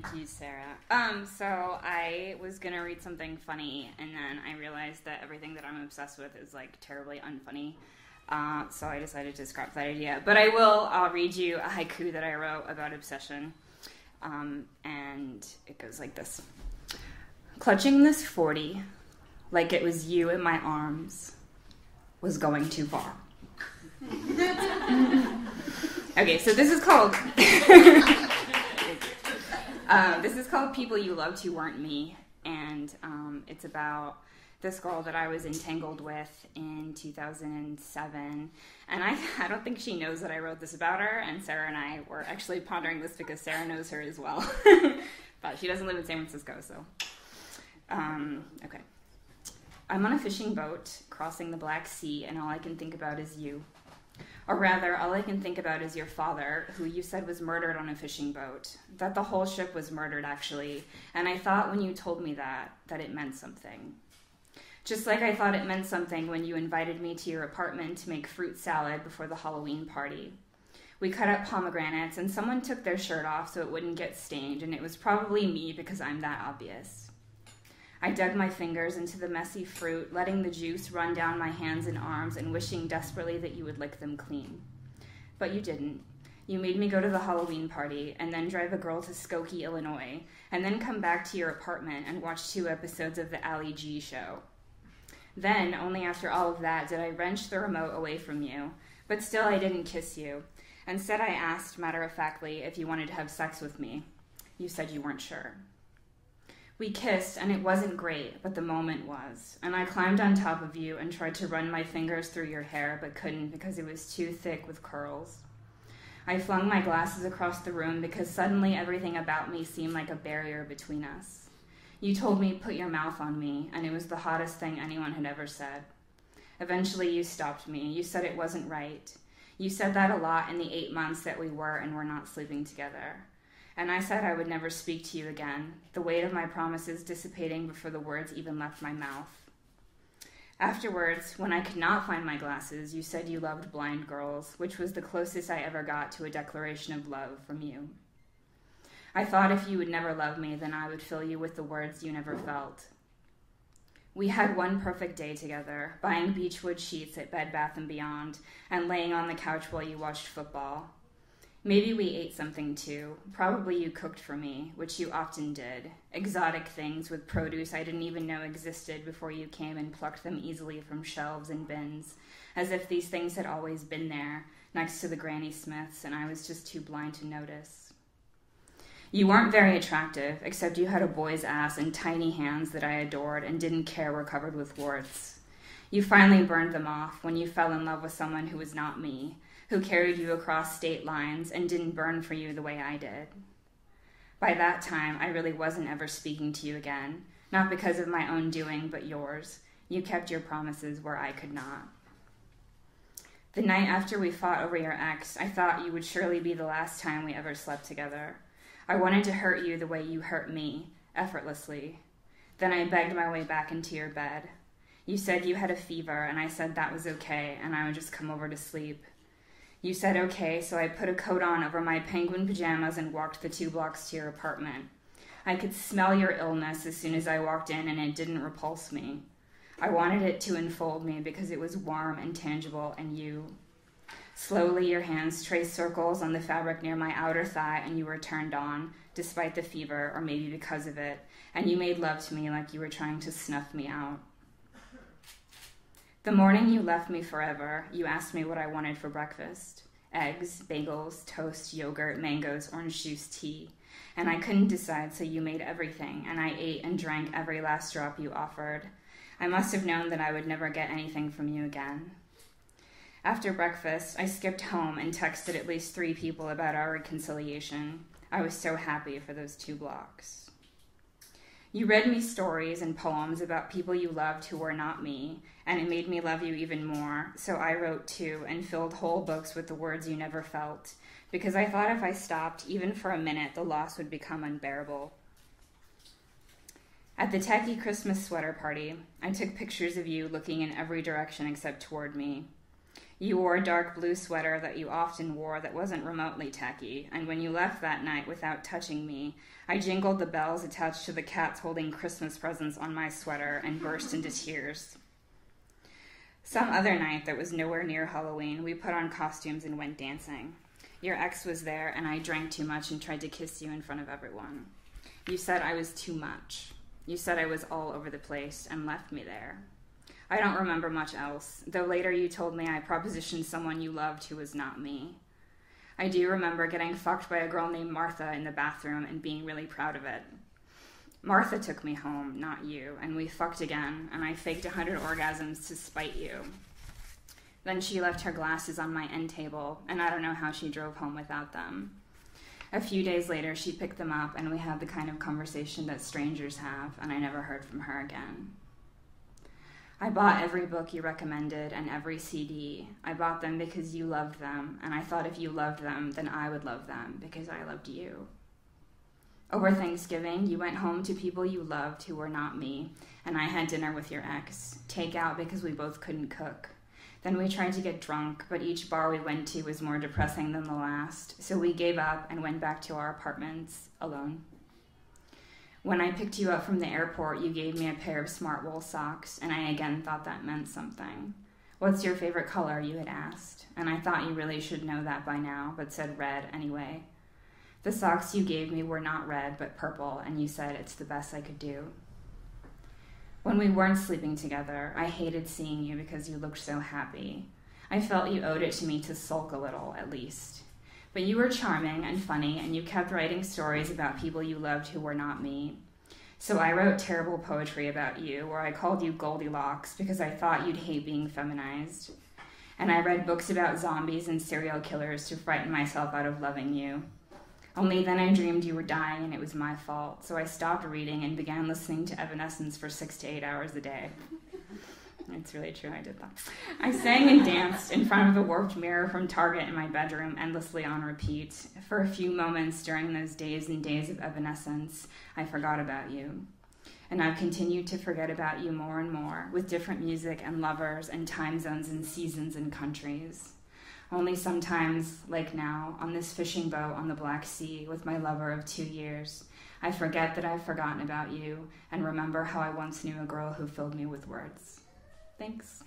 Thank you, Sarah. So I was gonna read something funny, and then I realized that everything that I'm obsessed with is like terribly unfunny. So I decided to scrap that idea. But I'll read you a haiku that I wrote about obsession. And it goes like this. Clutching this 40, like it was you in my arms, was going too far. Okay, so this is called... this is called People You Loved Who Weren't Me, and it's about this girl that I was entangled with in 2007, and I don't think she knows that I wrote this about her, and Sarah and I were actually pondering this because Sarah knows her as well, but she doesn't live in San Francisco, so, okay. I'm on a fishing boat, crossing the Black Sea, and all I can think about is you. Or rather, all I can think about is your father, who you said was murdered on a fishing boat. That the whole ship was murdered, actually. And I thought when you told me that it meant something. Just like I thought it meant something when you invited me to your apartment to make fruit salad before the Halloween party. We cut up pomegranates, and someone took their shirt off so it wouldn't get stained, and it was probably me because I'm that obvious. I dug my fingers into the messy fruit, letting the juice run down my hands and arms and wishing desperately that you would lick them clean. But you didn't. You made me go to the Halloween party and then drive a girl to Skokie, Illinois, and then come back to your apartment and watch 2 episodes of the Ali G show. Then, only after all of that, did I wrench the remote away from you. But still I didn't kiss you. Instead I asked, matter-of-factly, if you wanted to have sex with me. You said you weren't sure. We kissed, and it wasn't great, but the moment was. And I climbed on top of you and tried to run my fingers through your hair, but couldn't because it was too thick with curls. I flung my glasses across the room because suddenly everything about me seemed like a barrier between us. You told me, put your mouth on me, and it was the hottest thing anyone had ever said. Eventually you stopped me. You said it wasn't right. You said that a lot in the 8 months that we were and were not sleeping together. And I said I would never speak to you again, the weight of my promises dissipating before the words even left my mouth. Afterwards, when I could not find my glasses, you said you loved blind girls, which was the closest I ever got to a declaration of love from you. I thought if you would never love me, then I would fill you with the words you never felt. We had one perfect day together, buying beechwood sheets at Bed Bath & Beyond, and laying on the couch while you watched football. Maybe we ate something too. Probably you cooked for me, which you often did. Exotic things with produce I didn't even know existed before you came and plucked them easily from shelves and bins, as if these things had always been there, next to the Granny Smiths, and I was just too blind to notice. You weren't very attractive, except you had a boy's ass and tiny hands that I adored and didn't care were covered with warts. You finally burned them off when you fell in love with someone who was not me, who carried you across state lines and didn't burn for you the way I did. By that time, I really wasn't ever speaking to you again, not because of my own doing, but yours. You kept your promises where I could not. The night after we fought over your ex, I thought you would surely be the last time we ever slept together. I wanted to hurt you the way you hurt me, effortlessly. Then I begged my way back into your bed. You said you had a fever, and I said that was okay, and I would just come over to sleep. You said okay, so I put a coat on over my penguin pajamas and walked the 2 blocks to your apartment. I could smell your illness as soon as I walked in, and it didn't repulse me. I wanted it to enfold me because it was warm and tangible, and you. Slowly, your hands traced circles on the fabric near my outer thigh, and you were turned on, despite the fever, or maybe because of it, and you made love to me like you were trying to snuff me out. The morning you left me forever, you asked me what I wanted for breakfast. Eggs, bagels, toast, yogurt, mangoes, orange juice, tea. And I couldn't decide, so you made everything, and I ate and drank every last drop you offered. I must have known that I would never get anything from you again. After breakfast, I skipped home and texted at least 3 people about our reconciliation. I was so happy for those 2 blocks. You read me stories and poems about people you loved who were not me, and it made me love you even more, so I wrote too and filled whole books with the words you never felt, because I thought if I stopped, even for a minute, the loss would become unbearable. At the tacky Christmas sweater party, I took pictures of you looking in every direction except toward me. You wore a dark blue sweater that you often wore that wasn't remotely tacky, and when you left that night without touching me, I jingled the bells attached to the cats holding Christmas presents on my sweater and burst into tears. Some other night that was nowhere near Halloween, we put on costumes and went dancing. Your ex was there, and I drank too much and tried to kiss you in front of everyone. You said I was too much. You said I was all over the place and left me there. I don't remember much else, though later you told me I propositioned someone you loved who was not me. I do remember getting fucked by a girl named Martha in the bathroom and being really proud of it. Martha took me home, not you, and we fucked again, and I faked 100 orgasms to spite you. Then she left her glasses on my end table, and I don't know how she drove home without them. A few days later, she picked them up, and we had the kind of conversation that strangers have, and I never heard from her again. I bought every book you recommended and every CD. I bought them because you loved them, and I thought if you loved them, then I would love them because I loved you. Over Thanksgiving, you went home to people you loved who were not me, and I had dinner with your ex, takeout because we both couldn't cook. Then we tried to get drunk, but each bar we went to was more depressing than the last, so we gave up and went back to our apartments alone. When I picked you up from the airport, you gave me a pair of smart wool socks, and I again thought that meant something. What's your favorite color, you had asked, and I thought you really should know that by now, but said red anyway. The socks you gave me were not red, but purple, and you said it's the best I could do. When we weren't sleeping together, I hated seeing you because you looked so happy. I felt you owed it to me to sulk a little, at least. But you were charming and funny, and you kept writing stories about people you loved who were not me. So I wrote terrible poetry about you, where I called you Goldilocks because I thought you'd hate being feminized. And I read books about zombies and serial killers to frighten myself out of loving you. Only then I dreamed you were dying and it was my fault, so I stopped reading and began listening to Evanescence for 6 to 8 hours a day. It's really true, I did that. I sang and danced in front of the warped mirror from Target in my bedroom, endlessly on repeat. For a few moments during those days and days of Evanescence, I forgot about you. And I've continued to forget about you more and more, with different music and lovers and time zones and seasons and countries. Only sometimes, like now, on this fishing boat on the Black Sea with my lover of 2 years, I forget that I've forgotten about you and remember how I once knew a girl who filled me with words. Thanks.